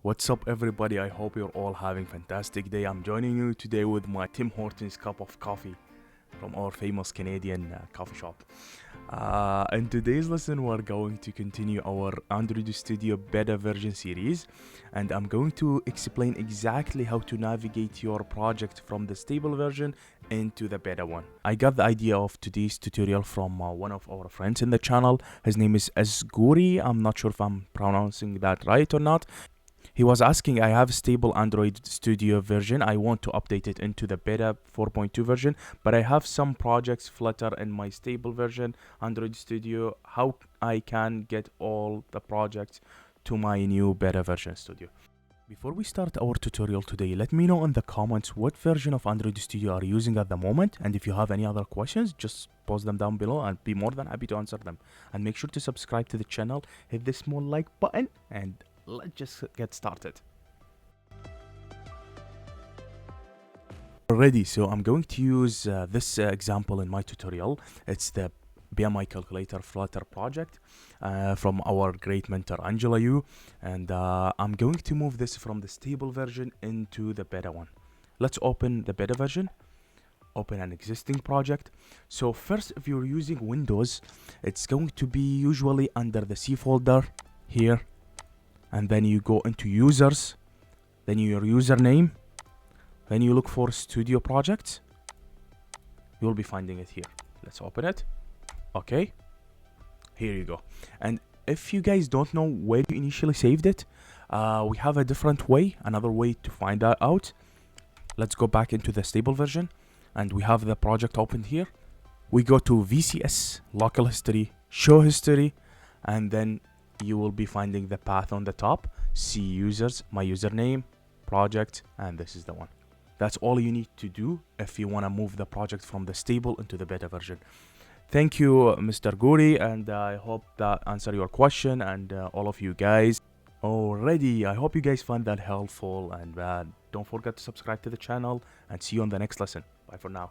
What's up everybody, I hope you're all having fantastic day. I'm joining you today with my Tim Hortons cup of coffee from our famous Canadian coffee shop. In today's lesson we're going to continue our Android Studio beta version series, and I'm going to explain exactly how to navigate your project from the stable version into the beta one. I got the idea of today's tutorial from one of our friends in the channel. His name is Asguri. I'm not sure if I'm pronouncing that right or not. He was asking, I have a stable Android Studio version. I want to update it into the beta 4.2 version, but I have some projects Flutter in my stable version Android Studio. How I can get all the projects to my new beta version Studio? Before we start our tutorial today, let me know in the comments what version of Android Studio are you using at the moment, and if you have any other questions, just post them down below. I'll be more than happy to answer them. And make sure to subscribe to the channel, hit the small like button, and let's just get started. Already, so I'm going to use this example in my tutorial. It's the BMI calculator Flutter project from our great mentor Angela Yu, and I'm going to move this from the stable version into the beta one. Let's open the beta version, open an existing project. So first, if you're using Windows, it's going to be usually under the C folder here, and then you go into users, then your username, then you look for studio projects. You'll be finding it here. Let's open it. Okay, here you go. And if you guys don't know where you initially saved it, we have a different way, another way to find that out. Let's go back into the stable version, and we have the project opened here. We go to VCS, local history, show history, and then you will be finding the path on the top. See users, my username, project, and this is the one. That's all you need to do if you want to move the project from the stable into the beta version. Thank you, Mr. Guri, and I hope that answered your question, and all of you guys. Already, I hope you guys found that helpful, and don't forget to subscribe to the channel, and see you on the next lesson. Bye for now.